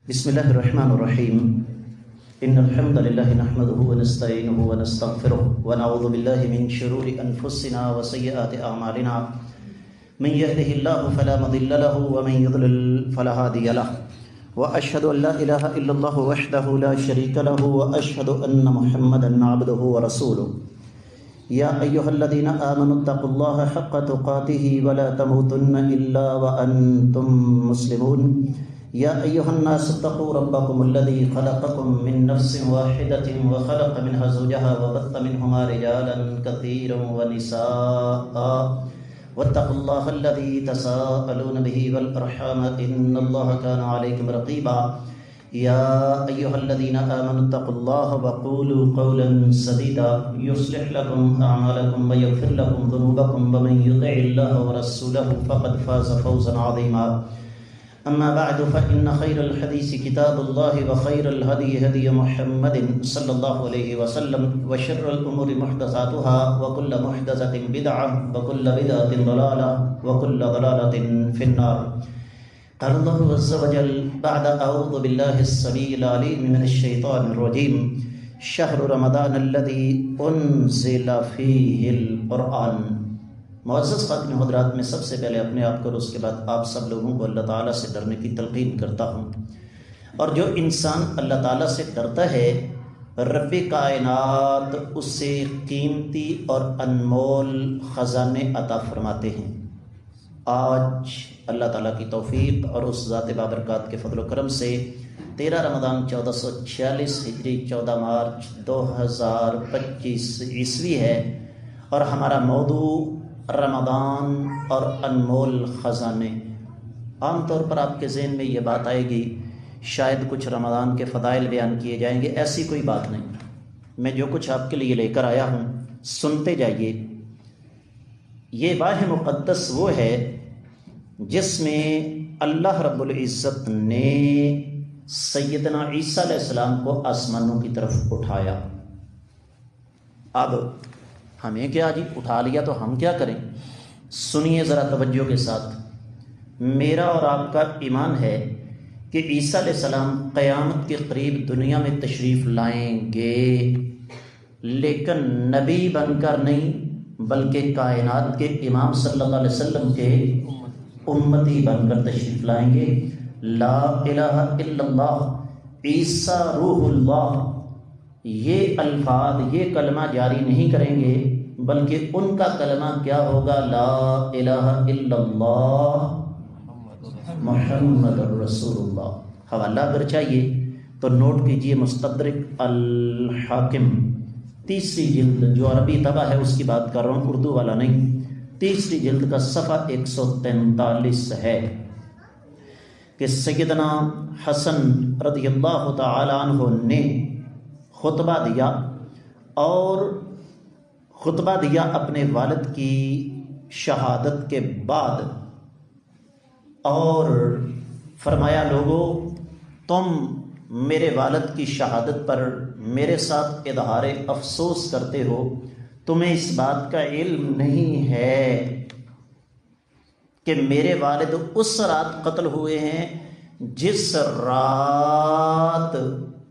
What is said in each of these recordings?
بسم الله الرحمن الرحيم إن الحمد لله نحمده ونستعينه ونستغفره ونعوذ بالله من شرور أنفسنا وسيئات أعمالنا من يهده الله فلا مضل له ومن يضلل فلا هادي له وأشهد أن لا إله إلا الله وحده لا شريك له وأشهد أن محمدا عبده ورسوله يا أيها الذين آمنوا اتقوا الله حق تقاته ولا تموتن إلا وأنتم مسلمون يا أيها الناس اتقوا ربكم الذي خلقكم من نفس واحدة وخلق منها زوجها وبث منهما رجالا كثيرا ونساء واتقوا الله الذي تساءلون به والأرحام إن الله كان عليكم رقيبا يا أيها الذين آمنوا اتقوا الله وقولوا قولا سديدا يصلح لكم أعمالكم ويغفر لكم ذنوبكم ومن يطع الله ورسوله فقد فاز فوزا عظيما أما بعد فإن خير الحديث كتاب الله وخير الهدي هدي محمد صلى الله عليه وسلم وشر الأمور محدثاتها وكل محدثة بدعة وكل بدعة ضلالة وكل ضلالة في النار. قال الله عز وجل بعد أعوذ بالله السميع العليم من الشيطان الرجيم شهر رمضان الذي أنزل فيه القرآن. معزز خاتم حضرات، میں سب سے پہلے اپنے آپ کو اور اس کے بعد آپ سب لوگوں کو اللہ تعالیٰ سے ڈرنے کی تلقین کرتا ہوں. اور جو انسان اللہ تعالیٰ سے ڈرتا ہے رب کائنات اس سے قیمتی اور انمول خزانے عطا فرماتے ہیں. آج اللہ تعالیٰ کی توفیق اور اس ذات بابرکات کے فضل و کرم سے 13 رمضان 1446 ہجری 14 مارچ 2025 عیسوی ہے، اور ہمارا موضوع رمضان اور انمول خزانے. عام طور پر آپ کے ذہن میں یہ بات آئے گی شاید کچھ رمضان کے فضائل بیان کیے جائیں گے. ایسی کوئی بات نہیں. میں جو کچھ آپ کے لیے لے کر آیا ہوں سنتے جائیے. یہ ماہ مقدس وہ ہے جس میں اللہ رب العزت نے سیدنا عیسیٰ علیہ السلام کو آسمانوں کی طرف اٹھایا. اب ہمیں کیا جی اٹھا لیا تو ہم کیا کریں؟ سنیے ذرا توجہ کے ساتھ. میرا اور آپ کا ایمان ہے کہ عیسیٰ علیہ السلام قیامت کے قریب دنیا میں تشریف لائیں گے، لیکن نبی بن کر نہیں بلکہ کائنات کے امام صلی اللہ علیہ وسلم کے امتی بن کر تشریف لائیں گے. لا الہ الا اللہ عیسیٰ روح اللہ، یہ الفاظ یہ کلمہ جاری نہیں کریں گے بلکہ ان کا کلمہ کیا ہوگا؟ لا الہ الا اللہ محمد رسول اللہ. حوالہ اگر چاہیے تو نوٹ کیجئے مستدرک الحاکم 3 جلد، جو عربی طبع ہے اس کی بات کر رہا ہوں، اردو والا نہیں. 3 جلد کا صفحہ 143 ہے کہ سیدنا حسن رضی اللہ تعالی عنہ نے خطبہ دیا، اور خطبہ دیا اپنے والد کی شہادت کے بعد، اور فرمایا لوگو تم میرے والد کی شہادت پر میرے ساتھ اظہار افسوس کرتے ہو. تمہیں اس بات کا علم نہیں ہے کہ میرے والد اس رات قتل ہوئے ہیں جس رات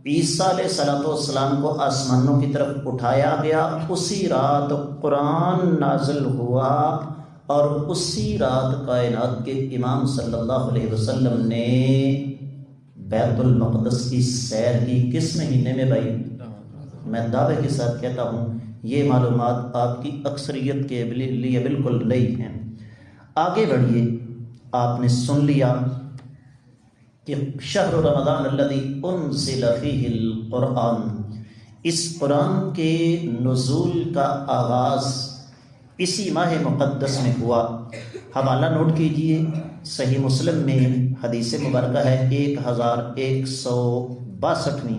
عیسیٰ علیہ السلام کو آسمانوں کی طرف اٹھایا گیا. اسی رات قرآن نازل ہوا، اور اسی رات کائنات کے امام صلی اللہ علیہ وسلم نے بیت المقدس کی سیر کی. کس مہینے میں بھائی؟ میں دعوے کے ساتھ کہتا ہوں یہ معلومات آپ کی اکثریت کے لیے بالکل نئی ہیں. آگے بڑھیے. آپ نے سن لیا کہ شہر رمضان الذی انزل فیہ القرآن، اس قرآن کے نزول کا آغاز اسی ماہ مقدس میں ہوا. حوالہ نوٹ کیجئے، صحیح مسلم میں حدیث مبارکہ ہے 1162،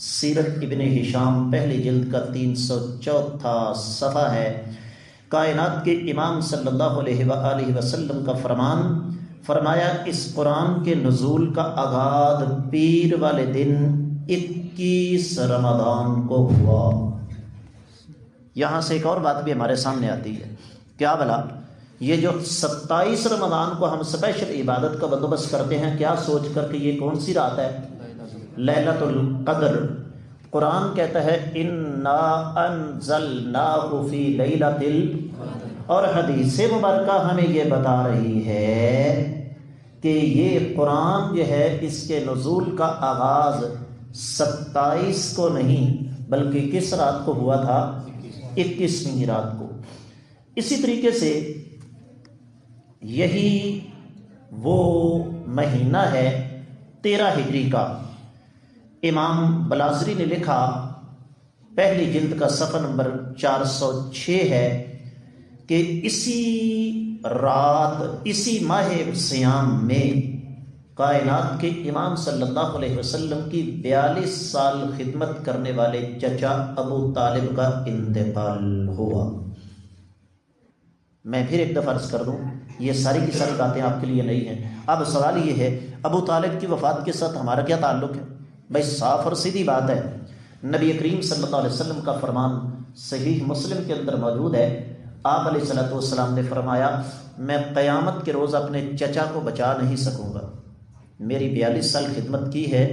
سیرت ابن ہشام پہلی جلد کا 304 صفحہ ہے. کائنات کے امام صلی اللہ علیہ وآلہ وسلم کا فرمان، فرمایا اس قرآن کے نزول کا آغاز پیر والے دن 21 رمضان کو ہوا. یہاں سے ایک اور بات بھی ہمارے سامنے آتی ہے. کیا بلا؟ یہ جو 27 رمضان کو ہم اسپیشل عبادت کا بندوبست کرتے ہیں، کیا سوچ کر کہ یہ کون سی رات ہے؟ لیلۃ القدر۔ قرآن کہتا ہے انا انزلناہ فی لیلۃ القدر، اور حدیث مبارکہ ہمیں یہ بتا رہی ہے کہ یہ قرآن جو ہے اس کے نزول کا آغاز 27 کو نہیں بلکہ کس رات کو ہوا تھا؟ 21ویں رات کو۔ اسی طریقے سے یہی وہ مہینہ ہے 13 ہجری کا۔ امام بلازری نے لکھا، پہلی جلد کا صفحہ نمبر 406 ہے کہ اسی رات، اسی ماہ سیام میں کائنات کے امام صلی اللہ علیہ وسلم کی 42 سال خدمت کرنے والے چچا ابو طالب کا انتقال ہوا۔ میں پھر ایک دفعہ عرض کر دوں، یہ ساری کی ساری باتیں آپ کے لیے نہیں ہیں۔ اب سوال یہ ہے ابو طالب کی وفات کے ساتھ ہمارا کیا تعلق ہے؟ بھائی صاف اور سیدھی بات ہے، نبی کریم صلی اللہ علیہ وسلم کا فرمان صحیح مسلم کے اندر موجود ہے۔ آپ علیہ الصلوۃ والسلام نے فرمایا میں قیامت کے روز اپنے چچا کو بچا نہیں سکوں گا، میری 42 سال خدمت کی ہے،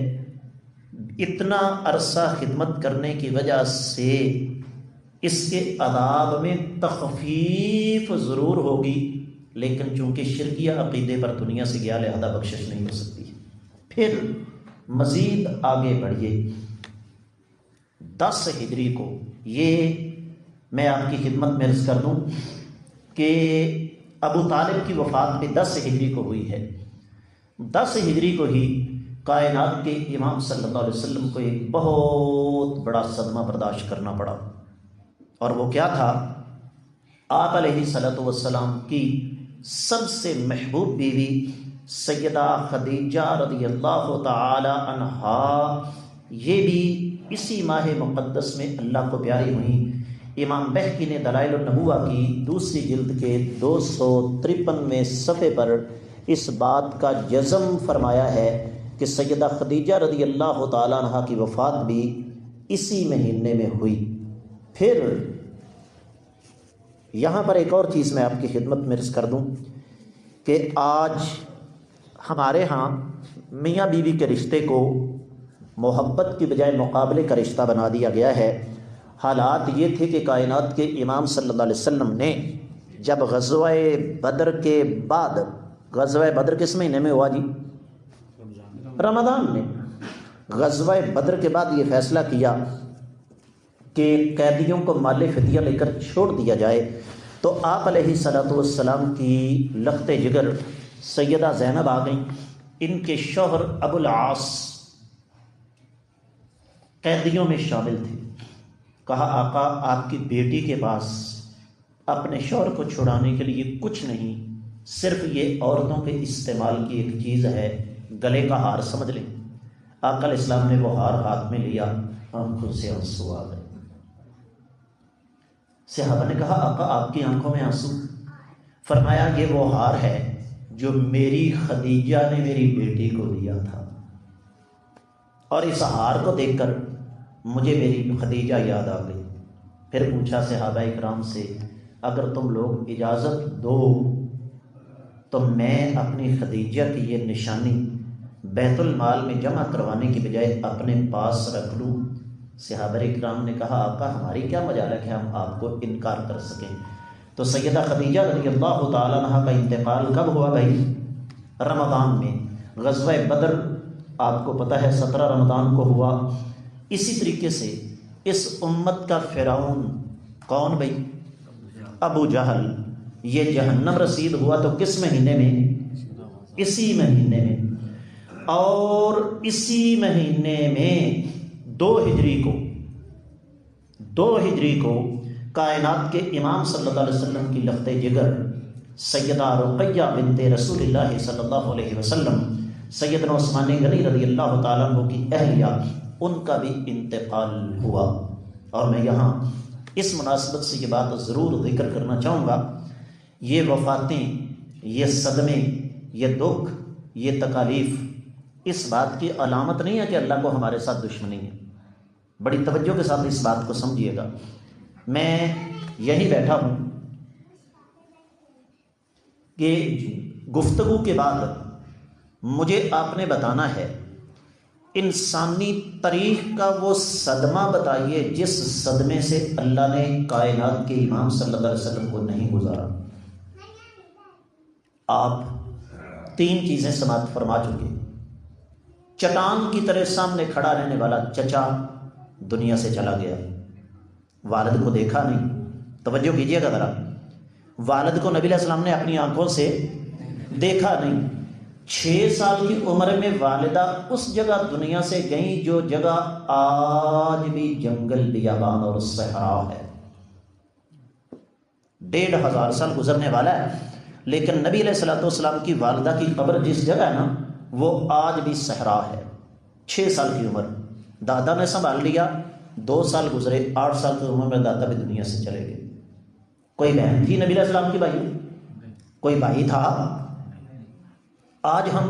اتنا عرصہ خدمت کرنے کی وجہ سے اس کے عذاب میں تخفیف ضرور ہوگی، لیکن چونکہ شرکیہ عقیدے پر دنیا سے گیا لہذا بخشش نہیں ہو سکتی۔ پھر مزید آگے بڑھیے 10 ہجری کو، یہ میں آپ کی خدمت میں عرض کر دوں کہ ابو طالب کی وفات بھی 10 ہجری کو ہوئی ہے۔ 10 ہجری کو ہی کائنات کے امام صلی اللہ علیہ وسلم کو ایک بہت بڑا صدمہ برداشت کرنا پڑا، اور وہ کیا تھا؟ آپ علیہ الصلوۃ والسلام کی سب سے محبوب بیوی سیدہ خدیجہ رضی اللہ تعالی عنہا، یہ بھی اسی ماہ مقدس میں اللہ کو پیاری ہوئیں۔ امام بہقی نے دلائل النبوہ کی دوسری جلد کے 253ویں صفحے پر اس بات کا جزم فرمایا ہے کہ سیدہ خدیجہ رضی اللہ تعالی عنہا کی وفات بھی اسی مہینے میں ہوئی۔ پھر یہاں پر ایک اور چیز میں آپ کی خدمت میں عرض کر دوں کہ آج ہمارے ہاں میاں بیوی کے رشتے کو محبت کی بجائے مقابلے کا رشتہ بنا دیا گیا ہے۔ حالات یہ تھے کہ کائنات کے امام صلی اللہ علیہ وسلم نے جب غزوہ بدر کے بعد، غزوہ بدر کس مہینے میں ہوا جی؟ رمضان میں۔ غزوہ بدر کے بعد یہ فیصلہ کیا کہ قیدیوں کو مال فدیہ لے کر چھوڑ دیا جائے، تو آپ علیہ الصلوۃ والسلام کی لخت جگر سیدہ زینب آ گئیں۔ ان کے شوہر ابو العاص قیدیوں میں شامل تھے۔ کہا آقا آپ کی بیٹی کے پاس اپنے شوہر کو چھڑانے کے لیے کچھ نہیں، صرف یہ عورتوں کے استعمال کی ایک چیز ہے، گلے کا ہار سمجھ لیں۔ آقا علیہ السلام نے وہ ہار ہاتھ میں لیا، آنکھوں سے آنسو آ گئے۔ صحابہ نے کہا آقا آپ کی آنکھوں میں آنسو؟ فرمایا یہ وہ ہار ہے جو میری خدیجہ نے میری بیٹی کو دیا تھا، اور اس ہار کو دیکھ کر مجھے میری خدیجہ یاد آ گئی۔ پھر پوچھا صحابہ اکرام سے اگر تم لوگ اجازت دو تو میں اپنی خدیجہ کی یہ نشانی بیت المال میں جمع کروانے کی بجائے اپنے پاس رکھ لوں؟ صحابہ اکرام نے کہا آقا ہماری کیا مجال ہے کہ ہم آپ کو انکار کر سکیں۔ تو سیدہ خدیجہ رضی اللہ تعالی عنہ کا انتقال کب ہوا بھائی؟ رمضان میں۔ غزوہ بدر آپ کو پتہ ہے 17 رمضان کو ہوا۔ اسی طریقے سے اس امت کا فرعون کون بھائی؟ ابو جہل، یہ جہنم رسید ہوا تو کس مہینے میں؟ اسی مہینے میں۔ اور اسی مہینے میں 2 ہجری کو کائنات کے امام صلی اللہ علیہ وسلم کی لخت جگر سیدہ رقیہ بنت رسول اللہ صلی اللہ علیہ وسلم، سیدنا عثمان غنی رضی اللہ تعالیٰ عنہ کی اہلیہ، ان کا بھی انتقال ہوا۔ اور میں یہاں اس مناسبت سے یہ بات ضرور ذکر کرنا چاہوں گا، یہ وفاتیں، یہ صدمے، یہ دکھ، یہ تکالیف اس بات کی علامت نہیں ہے کہ اللہ کو ہمارے ساتھ دشمنی ہے۔ بڑی توجہ کے ساتھ اس بات کو سمجھیے گا۔ میں یہیں بیٹھا ہوں، کہ گفتگو کے بعد مجھے آپ نے بتانا ہے انسانی تاریخ کا وہ صدمہ بتائیے جس صدمے سے اللہ نے کائنات کے امام صلی اللہ علیہ وسلم کو نہیں گزارا۔ آپ 3 چیزیں سماعت فرما چکے۔ چٹان کی طرح سامنے کھڑا رہنے والا چچا دنیا سے چلا گیا، والد کو دیکھا نہیں۔ توجہ کیجیے گا ذرا، والد کو نبی علیہ السلام نے اپنی آنکھوں سے دیکھا نہیں۔ 6 سال کی عمر میں والدہ اس جگہ دنیا سے گئیں جو جگہ آج بھی جنگل بیابان اور صحرا ہے۔ 1500 سال گزرنے والا ہے، لیکن نبی علیہ السلام کی والدہ کی قبر جس جگہ ہے نا وہ آج بھی صحرا ہے۔ 6 سال کی عمر، دادا نے سنبھال لیا، 2 سال گزرے، 8 سال کی عمر میں دادا بھی دنیا سے چلے گئے۔ کوئی بہن تھی نبی علیہ السلام کی بھائی؟ کوئی بھائی تھا؟ آج ہم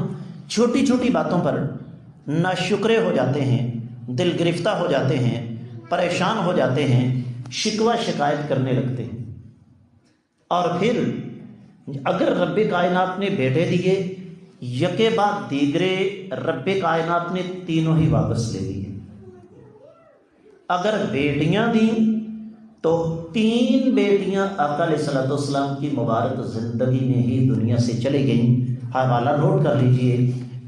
چھوٹی چھوٹی باتوں پر ناشکرے ہو جاتے ہیں، دل گرفتہ ہو جاتے ہیں، پریشان ہو جاتے ہیں، شکوہ شکایت کرنے لگتے ہیں۔ اور پھر اگر رب کائنات نے بیٹے دیے، یکے بعد دیگرے رب کائنات نے تینوں ہی واپس لے لیے۔ اگر بیٹیاں دیں تو 3 بیٹیاں آقا علیہ الصلوۃ والسلام کی مبارک زندگی میں ہی دنیا سے چلی گئیں۔ حوالہ نوٹ کر لیجئے،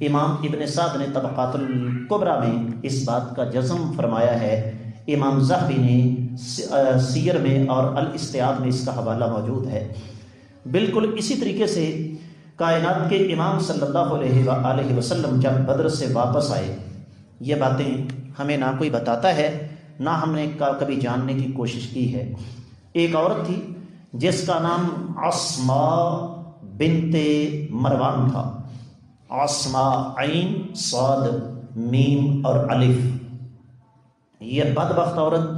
امام ابن سعد نے طبقات الکبریٰ میں اس بات کا جزم فرمایا ہے، امام ذہبی نے سیر میں اور الاستیاب میں اس کا حوالہ موجود ہے۔ بالکل اسی طریقے سے کائنات کے امام صلی اللہ علیہ وآلہ وسلم جب بدر سے واپس آئے، یہ باتیں ہمیں نہ کوئی بتاتا ہے نہ ہم نے کبھی جاننے کی کوشش کی ہے۔ ایک عورت تھی جس کا نام اسماء بنت مروان تھا، اسماء عین صاد میم اور الف۔ یہ بدبخت عورت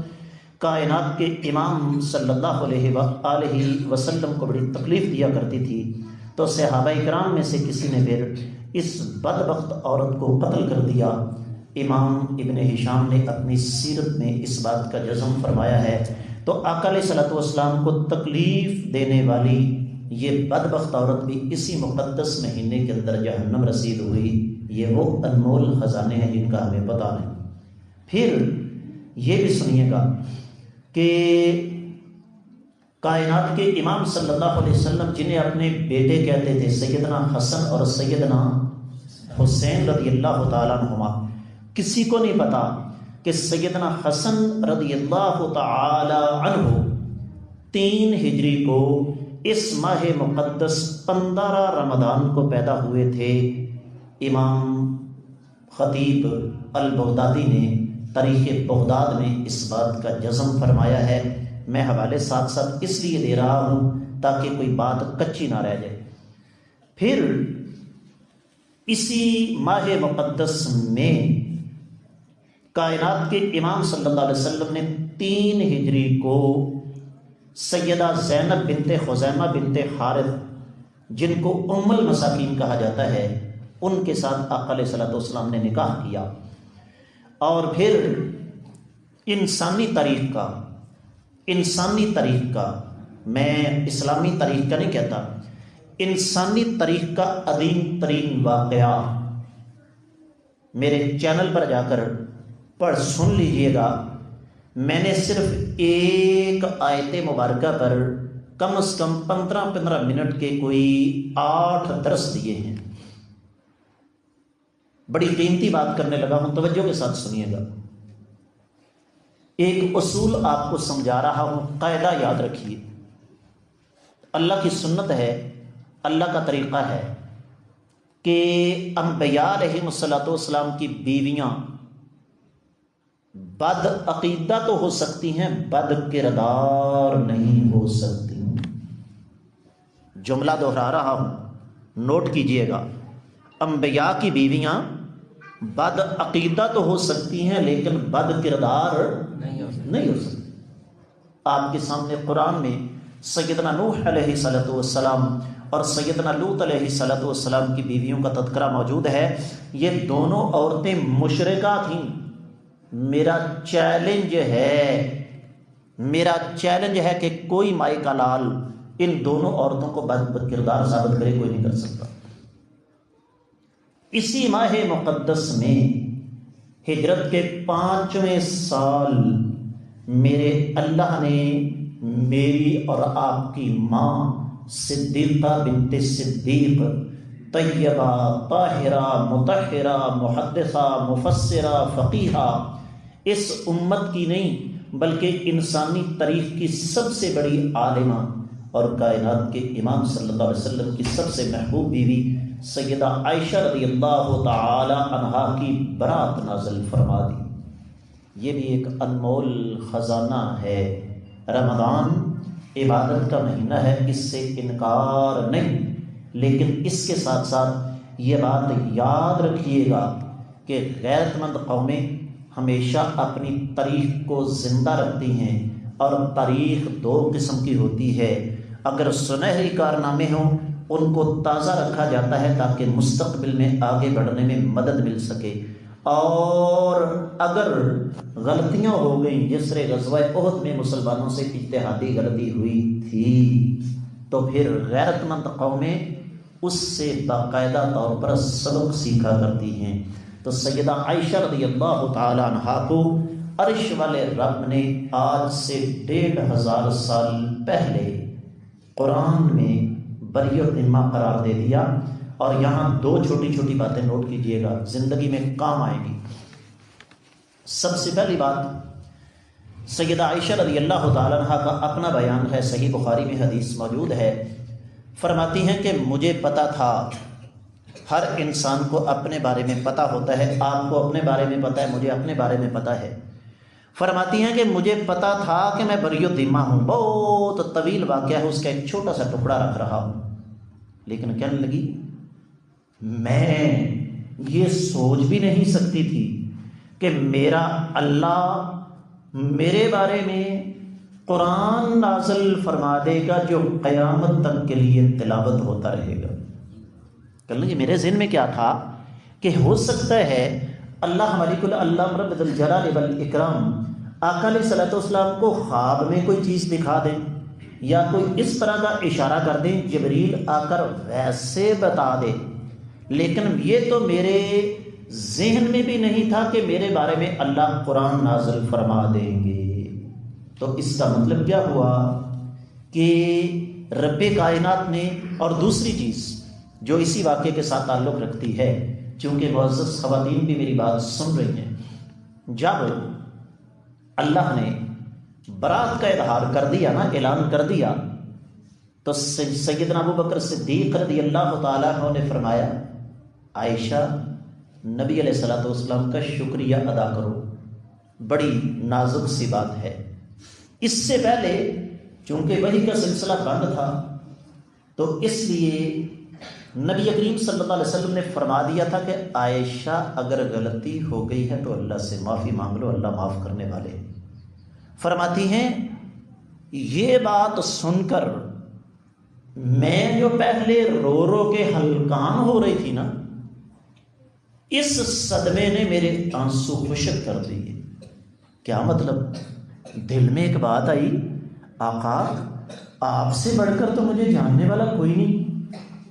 کائنات کے امام صلی اللہ علیہ وآلہ وسلم کو بڑی تکلیف دیا کرتی تھی، تو صحابہ کرام میں سے کسی نے پھر اس بدبخت عورت کو قتل کر دیا۔ امام ابن ہشام نے اپنی سیرت میں اس بات کا جزم فرمایا ہے۔ تو آقا علیہ الصلوۃ والسلام کو تکلیف دینے والی یہ بدبخت عورت بھی اسی مقدس مہینے کے اندر جہنم رسید ہوئی۔ یہ وہ انمول خزانے ہیں جن کا ہمیں پتہ نہیں۔ پھر یہ بھی سنیے گا کہ کائنات کے امام صلی اللہ علیہ وسلم جنہیں اپنے بیٹے کہتے تھے، سیدنا حسن اور سیدنا حسین رضی اللہ تعالیٰ عنہما، کسی کو نہیں پتا کہ سیدنا حسن رضی اللہ تعالی عنہ 3 ہجری کو اس ماہ مقدس 15 رمضان کو پیدا ہوئے تھے۔ امام خطیب البغدادی نے تاریخ بغداد میں اس بات کا جزم فرمایا ہے۔ میں حوالے ساتھ ساتھ اس لیے دے رہا ہوں تاکہ کوئی بات کچی نہ رہ جائے۔ پھر اسی ماہ مقدس میں کائنات کے امام صلی اللہ علیہ وسلم نے 3 ہجری کو سیدہ زینب بنت خزیمہ بنت حارث، جن کو ام المساکین کہا جاتا ہے، ان کے ساتھ آقا علیہ الصلوۃ والسلام نے نکاح کیا۔ اور پھر انسانی تاریخ کا میں اسلامی تاریخ کا نہیں کہتا، انسانی تاریخ کا عظیم ترین واقعہ میرے چینل پر جا کر پڑھ سن لیجئے گا۔ میں نے صرف ایک آیت مبارکہ پر کم از کم 15 منٹ کے کوئی 8 درس دیے ہیں۔ بڑی قیمتی بات کرنے لگا ہوں، توجہ کے ساتھ سنیے گا۔ ایک اصول آپ کو سمجھا رہا ہوں، قاعدہ یاد رکھیے۔ اللہ کی سنت ہے، اللہ کا طریقہ ہے کہ انبیاء علیہ الصلوۃ والسلام کی بیویاں بد عقیدہ تو ہو سکتی ہیں، بد کردار نہیں ہو سکتی۔ جملہ دہرا رہا ہوں، نوٹ کیجئے گا۔ انبیاء کی بیویاں بد عقیدہ تو ہو سکتی ہیں لیکن بد کردار نہیں ہو سکتی۔ آپ کے سامنے قرآن میں سیدنا نوح علیہ السلام اور سیدنا لوط علیہ السلام کی بیویوں کا تذکرہ موجود ہے۔ یہ دونوں عورتیں مشرکہ تھیں۔ میرا چیلنج ہے کہ کوئی مائی کا لال ان دونوں عورتوں کو بد کردار ثابت کرے کوئی نہیں کر سکتا۔ اسی ماہ مقدس میں ہجرت کے 5ویں سال میرے اللہ نے میری اور آپ کی ماں صدیقہ بنت صدیق، طیبہ، طاہرہ، مطہرہ، محدثہ، مفسرہ، فقیہہ، اس امت کی نہیں بلکہ انسانی تاریخ کی سب سے بڑی عالمہ اور کائنات کے امام صلی اللہ علیہ وسلم کی سب سے محبوب بیوی سیدہ عائشہ رضی اللہ تعالی عنہا کی برات نازل فرما دی۔ یہ بھی ایک انمول خزانہ ہے۔ رمضان عبادت کا مہینہ ہے، اس سے انکار نہیں، لیکن اس کے ساتھ ساتھ یہ بات یاد رکھیے گا کہ غیرت مند قومیں ہمیشہ اپنی تاریخ کو زندہ رکھتی ہیں، اور تاریخ 2 قسم کی ہوتی ہے۔ اگر سنہری کارنامے ہوں ان کو تازہ رکھا جاتا ہے تاکہ مستقبل میں آگے بڑھنے میں مدد مل سکے، اور اگر غلطیاں ہو گئیں، جس طرح غزوہ احد میں مسلمانوں سے اجتہادی غلطی ہوئی تھی، تو پھر غیرت مند قومیں اس سے باقاعدہ طور پر سبق سیکھا کرتی ہیں۔ تو سیدہ عائشہ رضی اللہ تعالی عنہا کو عرش والے رب نے آج سے 1500 سال پہلے قرآن میں بری الذمہ قرار دے دیا، اور یہاں 2 چھوٹی چھوٹی باتیں نوٹ کیجئے گا، زندگی میں کام آئیں گی۔ سب سے پہلی بات، سیدہ عائشہ رضی اللہ تعالیٰ عنہ کا اپنا بیان ہے، صحیح بخاری میں حدیث موجود ہے، فرماتی ہیں کہ مجھے پتا تھا، ہر انسان کو اپنے بارے میں پتا ہوتا ہے، آپ کو اپنے بارے میں پتا ہے، مجھے اپنے بارے میں پتا ہے۔ فرماتی ہیں کہ مجھے پتا تھا کہ میں بری الذمہ ہوں، بہت طویل واقعہ ہے، اس کا ایک چھوٹا سا ٹکڑا رکھ رہا ہوں، لیکن کہنے لگی میں یہ سوچ بھی نہیں سکتی تھی کہ میرا اللہ میرے بارے میں قرآن نازل فرما دے گا جو قیامت تک کے لیے تلاوت ہوتا رہے گا۔ کہنے لگی میرے ذہن میں کیا تھا کہ ہو سکتا ہے اللہ مالک اللہ رب الجلال والاکرام آقا علیہ الصلوۃ والسلام کو خواب میں کوئی چیز دکھا دیں، یا کوئی اس طرح کا اشارہ کر دیں، جبریل آ کر ویسے بتا دے، لیکن یہ تو میرے ذہن میں بھی نہیں تھا کہ میرے بارے میں اللہ قرآن نازل فرما دیں گے۔ تو اس کا مطلب کیا ہوا کہ رب کائنات نے، اور دوسری چیز جو اسی واقعے کے ساتھ تعلق رکھتی ہے، چونکہ معزز خواتین بھی میری بات سن رہی ہیں، جب اللہ نے برات کا اظہار کر دیا نا، اعلان کر دیا، تو سیدنا ابو بکر صدیق رضی اللہ تعالیٰ عنہ نے فرمایا عائشہ نبی علیہ الصلوۃ والسلام کا شکریہ ادا کرو، بڑی نازک سی بات ہے۔ اس سے پہلے چونکہ وحی کا سلسلہ بند تھا، تو اس لیے نبی کریم صلی اللہ علیہ وسلم نے فرما دیا تھا کہ عائشہ اگر غلطی ہو گئی ہے تو اللہ سے معافی مانگ لو، اللہ معاف کرنے والے۔ فرماتی ہیں یہ بات سن کر میں جو پہلے رو رو کے ہلکان ہو رہی تھی نا، اس صدمے نے میرے آنسو خشک کر دیے۔ کیا مطلب؟ دل میں ایک بات آئی، آقا آپ سے بڑھ کر تو مجھے جاننے والا کوئی نہیں،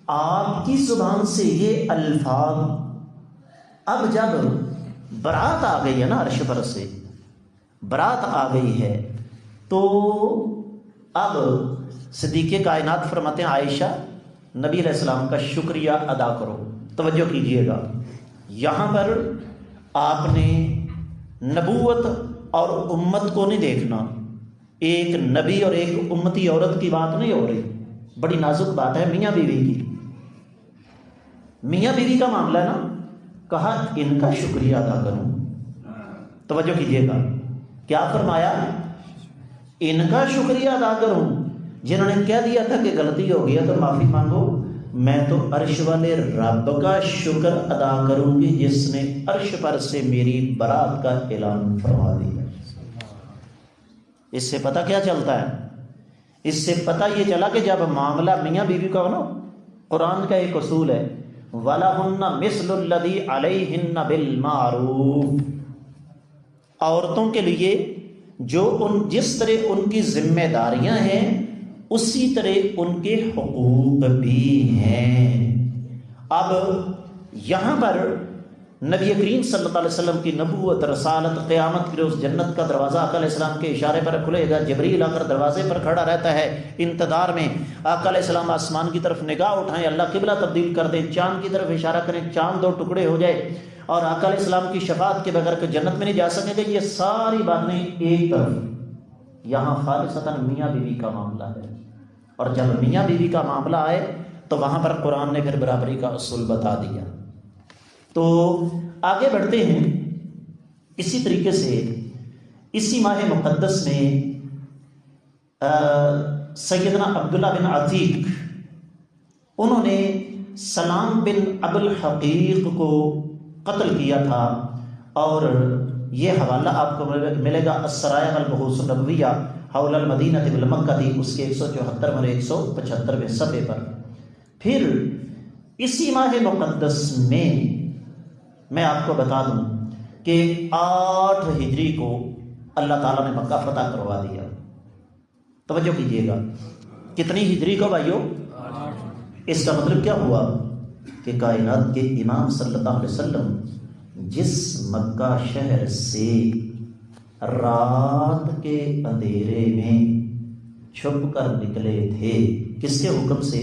آپ کی زبان سے یہ الفاظ، اب جب برات آ گئی ہے نا، عرش پر سے برات آ گئی ہے، تو اب صدیق کائنات فرماتے ہیں عائشہ نبی علیہ السلام کا شکریہ ادا کرو۔ توجہ کیجئے گا، یہاں پر آپ نے نبوت اور امت کو نہیں دیکھنا، ایک نبی اور ایک امتی عورت کی بات نہیں ہو رہی، بڑی نازک بات ہے میاں بیوی کی، میاں بیوی کا معاملہ ہے نا، کہا ان کا شکریہ ادا کروں۔ توجہ کیجئے گا، کیا فرمایا؟ ان کا شکریہ ادا کروں، جنہوں نے کہہ دیا تھا کہ غلطی ہو گیا تو معافی مانگو، میں تو عرش والے رب کا شکر ادا کروں گی جس نے عرش پر سے میری برات کا اعلان فرما دیا۔ اس سے پتہ کیا چلتا ہے؟ اس سے پتہ یہ چلا کہ جب معاملہ میاں بیوی کا ہو نا، قرآن کا ایک اصول ہے وَلَهُنَّ مِثْلُ الَّذِي عَلَيْهِنَّ بِالْمَعْرُوفِ، عورتوں کے لیے جو جس طرح ان کی ذمہ داریاں ہیں اسی طرح ان کے حقوق بھی ہیں۔ اب یہاں پر نبی کریم صلی اللہ علیہ وسلم کی نبوت، رسالت، قیامت کے روز جنت کا دروازہ آقا علیہ السلام کے اشارے پر کھلے گا، جبریل آ کر دروازے پر کھڑا رہتا ہے انتظار میں، آقا علیہ السلام آسمان کی طرف نگاہ اٹھائیں، اللہ قبلہ تبدیل کر دیں، چاند کی طرف اشارہ کریں، چاند 2 ٹکڑے ہو جائے، اور آقا علیہ السلام کی شفاعت کے بغیر کہ جنت میں نہیں جا سکیں گے۔ یہ ساری باتیں ایک طرف، یہاں خالصتاً میاں بیوی کا معاملہ ہے، اور جب میاں بیوی کا معاملہ آئے تو وہاں پر قرآن نے پھر برابری کا اصول بتا دیا۔ تو آگے بڑھتے ہیں۔ اسی طریقے سے اسی ماہ مقدس میں سیدنا عبداللہ بن عتیق، انہوں نے سلام بن ابو الحقیق کو قتل کیا تھا، اور یہ حوالہ آپ کو ملے گا السرائع والبحوث النبویہ حول المدینہ والمکہ، اس کے 174 اور 175 صفحے پر۔ پھر اسی ماہ مقدس میں آپ کو بتا دوں کہ 8 ہجری کو اللہ تعالیٰ نے مکہ فتح کروا دیا۔ توجہ کیجیے گا، کتنی ہجری کو بھائیو؟ 8۔ اس کا مطلب کیا ہوا کہ کائنات کے امام صلی اللہ علیہ وسلم جس مکہ شہر سے رات کے اندھیرے میں چھپ کر نکلے تھے، کس کے حکم سے؟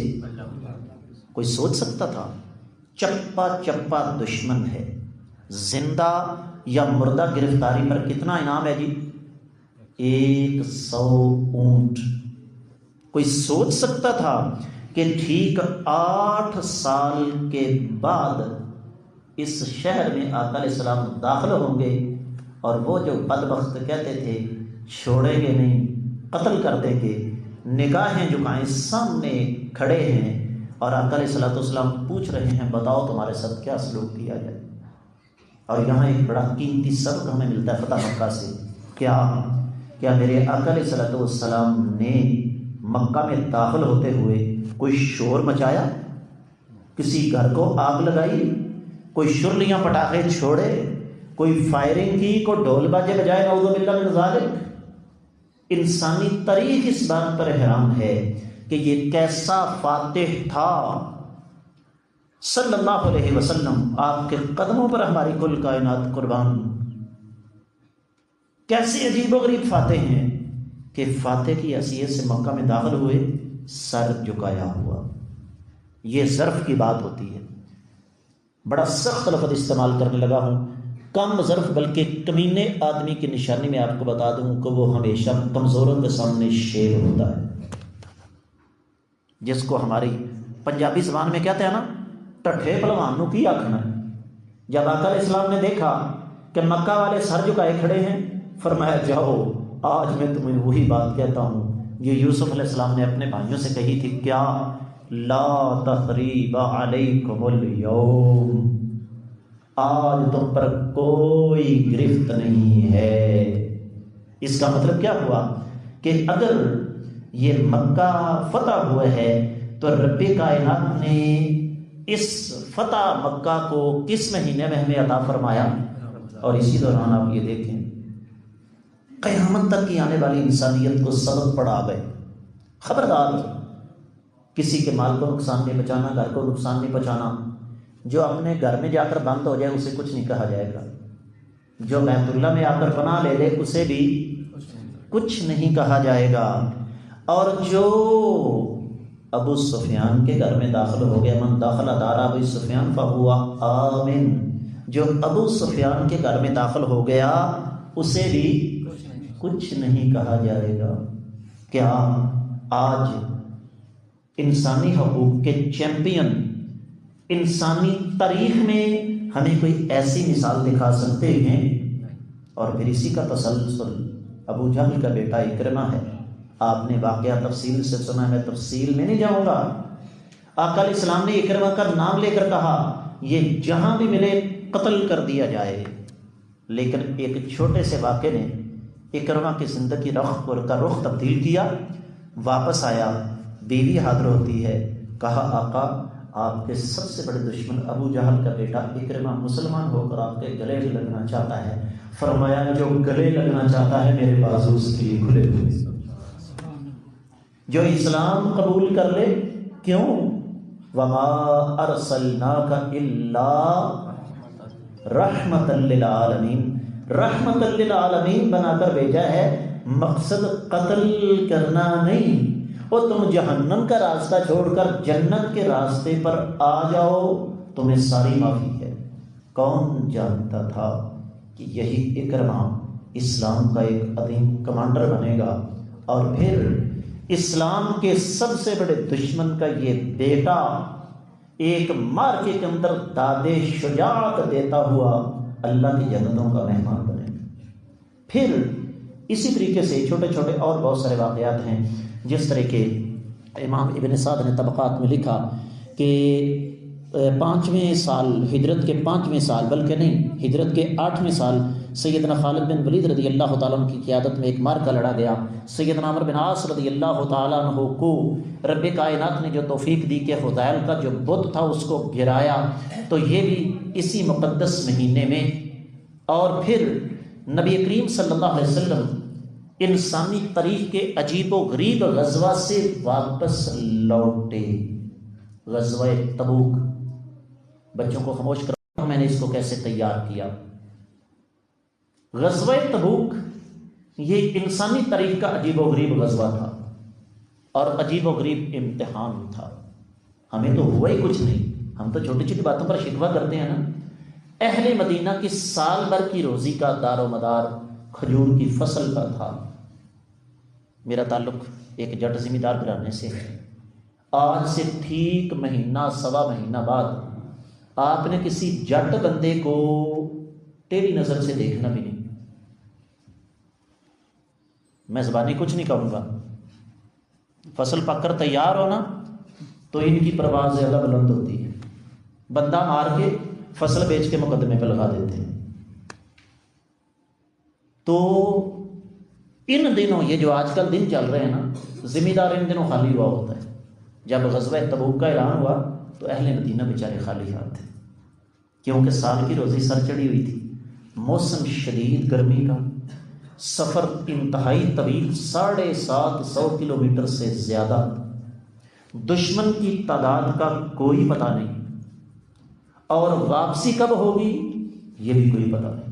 کوئی سوچ سکتا تھا؟ چپا چپا دشمن ہے، زندہ یا مردہ گرفتاری پر کتنا انعام ہے جی؟ 100 اونٹ۔ کوئی سوچ سکتا تھا کہ ٹھیک 8 سال کے بعد اس شہر میں آقا علیہ السلام داخل ہوں گے، اور وہ جو بدبخت کہتے تھے چھوڑیں گے نہیں، قتل کر دیں گے، نگاہیں جھکائیں سامنے کھڑے ہیں، اور آقا علیہ السلام پوچھ رہے ہیں بتاؤ تمہارے ساتھ کیا سلوک کیا جائے۔ اور یہاں ایک بڑا قیمتی سبق ہمیں ملتا ہے فتح مکہ سے۔ کیا میرے آقا علیہ السلام نے مکہ میں داخل ہوتے ہوئے کوئی شور مچایا؟ کسی گھر کو آگ لگائی؟ کوئی شرلیاں پٹاخے چھوڑے؟ کوئی فائرنگ کی؟ کوئی ڈھول باجے بجائے؟ نعوذ باللہ من ذالک۔ انسانی تاریخ اس بات پر حیران ہے کہ یہ کیسا فاتح تھا صلی اللہ علیہ وسلم، آپ کے قدموں پر ہماری کل کائنات قربان۔ کیسے عجیب و غریب فاتح ہیں کہ فاتح کی حیثیت سے مکہ میں داخل ہوئے سر جھکایا ہوا۔ یہ ظرف کی بات ہوتی ہے، بڑا سخت لفظ استعمال کرنے لگا ہوں، کم ظرف بلکہ کمینے آدمی کی نشانی میں آپ کو بتا دوں کہ وہ ہمیشہ کمزوروں کے سامنے شیر ہوتا ہے، جس کو ہماری پنجابی زبان میں کہتے ہیں نا ٹھٹھے پہلوان نو کی آکھنا۔ جب آقا علیہ السلام نے دیکھا کہ مکہ والے سر جھکائے کھڑے ہیں، فرمایا جاؤ آج میں تمہیں وہی بات کہتا ہوں جو یوسف علیہ السلام نے اپنے بھائیوں سے کہی تھی، کیا لا تثریب علیکم اليوم، آج تم پر کوئی گرفت نہیں ہے۔ اس کا مطلب کیا ہوا کہ اگر یہ مکہ فتح ہوا ہے تو رب کائنات نے اس فتح مکہ کو کس مہینے میں ہمیں عطا فرمایا؟ اور اسی دوران آپ یہ دیکھیں قیامت تک کی آنے والی انسانیت کو سبق پڑھا گئے، خبردار کسی کے مال کو نقصان نہیں پہنچانا، گھر کو نقصان نہیں پہنچانا، جو اپنے گھر میں جا کر بند ہو جائے اسے کچھ نہیں کہا جائے گا، جو بیت اللہ میں آ کر پناہ لے لے اسے بھی کچھ نہیں کہا جائے گا، اور جو ابو سفیان کے گھر میں داخل ہو گیا، من داخل دار ابو سفیان فہو آمن، جو ابو سفیان کے گھر میں داخل ہو گیا اسے بھی کچھ نہیں کہا جائے گا۔ کیا آج انسانی حقوق کے چیمپئن انسانی تاریخ میں ہمیں کوئی ایسی مثال دکھا سکتے ہیں؟ اور پھر اسی کا تسلسل ابو جہل کا بیٹا اکرمہ ہے۔ آپ نے واقعہ تفصیل سے سنا ہے، میں تفصیل میں نہیں جاؤں گا۔ آقا علیہ السلام نے اکرمہ کا نام لے کر کہا یہ جہاں بھی ملے قتل کر دیا جائے، لیکن ایک چھوٹے سے واقعے نے اکرمہ کی زندگی کا رخ تبدیل کیا۔ واپس آیا، بیوی حاضر ہوتی ہے، کہا آقا آپ کے سب سے بڑے دشمن ابو جہل کا بیٹا اکرمہ مسلمان ہو کر آپ کے گلے لگنا چاہتا ہے۔ فرمایا جو گلے لگنا چاہتا ہے میرے بازو اس کے لیے کھلے ہوئے۔ جو اسلام قبول کر لے، کیوں؟ وما ارسلناک الا رحمۃ للعالمین، رحمۃ للعالمین بنا کر بھیجا ہے، مقصد قتل کرنا نہیں۔ اور تم جہنم کا راستہ چھوڑ کر جنت کے راستے پر آ جاؤ، تمہیں ساری معافی ہے۔ کون جانتا تھا کہ یہی اکرمہ اسلام کا ایک عظیم کمانڈر بنے گا، اور پھر اسلام کے سب سے بڑے دشمن کا یہ بیٹا ایک مارکے کے اندر دادے شجاعت دیتا ہوا اللہ کی جنتوں کا مہمان بنے گا۔ پھر اسی طریقے سے چھوٹے چھوٹے اور بہت سارے واقعات ہیں، جس طرح کے امام ابن سعد نے طبقات میں لکھا کہ 5ویں سال، ہجرت کے 5ویں سال، بلکہ نہیں، ہجرت کے 8ویں سال سیدنا خالد بن ولید رضی اللہ تعالیٰ عنہ کی قیادت میں ایک مارکا لڑا گیا۔ سیدنا عمرو بن عاص رضی اللہ تعالیٰ عنہ کو رب کائنات نے جو توفیق دی کہ حذیل کا جو بت تھا اس کو گرایا، تو یہ بھی اسی مقدس مہینے میں۔ اور پھر نبی کریم صلی اللہ علیہ وسلم انسانی تاریخ کے عجیب و غریب غزوہ سے واپس لوٹے، غزوہ تبوک۔ بچوں کو خاموش کرو، میں نے اس کو کیسے تیار کیا۔ غزوہ تبوک یہ انسانی تاریخ کا عجیب و غریب غزوہ تھا، اور عجیب و غریب امتحان تھا۔ ہمیں تو ہوا ہی کچھ نہیں، ہم تو چھوٹی چھوٹی باتوں پر شکوہ کرتے ہیں نا۔ اہل مدینہ کی سال بھر کی روزی کا دار و مدار کھجور کی فصل کا تھا۔ میرا تعلق ایک جٹ ذمہ دار گھرانے سے ہے۔ آج سے ٹھیک مہینہ سوا مہینہ بعد آپ نے کسی جٹ بندے کو ٹیڑھی نظر سے دیکھنا بھی نہیں۔ میں زبانی کچھ نہیں کہوں گا، فصل پک کر تیار ہونا تو ان کی پرواز زیادہ بلند ہوتی ہے، بندہ مار کے فصل بیچ کے مقدمے پہ لگا دیتے ہیں۔ تو ان دنوں یہ جو آج کل دن چل رہے ہیں نا، ذمہ دار ان دنوں خالی ہوا ہوتا ہے۔ جب غزوہ تبوک کا اعلان ہوا تو اہل مدینہ بیچارے خالی ہاتھ تھے، کیونکہ سال کی روزی سر چڑھی ہوئی تھی، موسم شدید گرمی کا، سفر انتہائی طویل، 750 کلومیٹر سے زیادہ، دشمن کی تعداد کا کوئی پتہ نہیں، اور واپسی کب ہوگی یہ بھی کوئی پتہ نہیں۔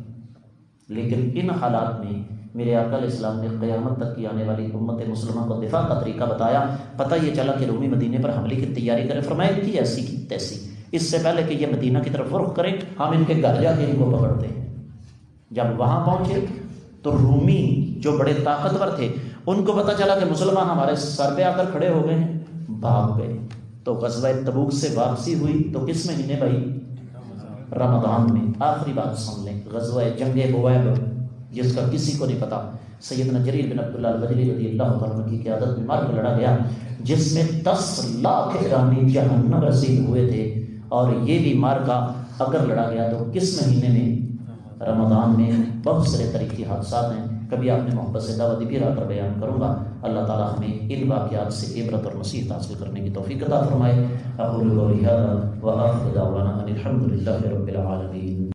لیکن ان حالات میں میرے آقا علیہ السلام نے قیامت تک کی آنے والی امت مسلمہ کو دفاع کا طریقہ بتایا۔ پتہ یہ چلا کہ رومی مدینے پر حملے کی تیاری کریں، فرمایا ان کی ایسی کی تیسی، اس سے پہلے کہ یہ مدینہ کی طرف رخ کریں ہم ان کے گھر جا کے ان کو پکڑتے ہیں۔ جب وہاں پہنچے تو رومی جو بڑے طاقتور تھے ان کو پتہ چلا کہ مسلمان ہمارے سر پہ آ کر کھڑے ہو گئے ہیں، بھاگ گئے۔ تو غزوہ تبوک سے واپسی ہوئی تو کس مہینے بھائی؟ رمضان میں۔ آخری بات سن لیں، غزوہ جنگ بویب جس کا کسی کو نہیں پتا، سیدنا جریر بن عبداللہ البجلی رضی اللہ تعالیٰ عنہ کی قیادت میں مارکا لڑا گیا، جس میں 10 لاکھ ایرانی جہنم رسید ہوئے تھے۔ اور یہ بھی مارکا اگر لڑا گیا تو کس مہینے میں؟ رمضان میں۔ بہت سارے تاریخی حادثات ہیں، کبھی آپ نے محبت سے دعوت بھی رہا کر بیان کروں گا۔ اللہ تعالیٰ ہمیں ان واقعات سے عبرت اور نصیحت حاصل کرنے کی توفیق عطا فرمائے۔ اقول قولی ھذا وآخر دعوانا ان الحمد للہ رب العالمین۔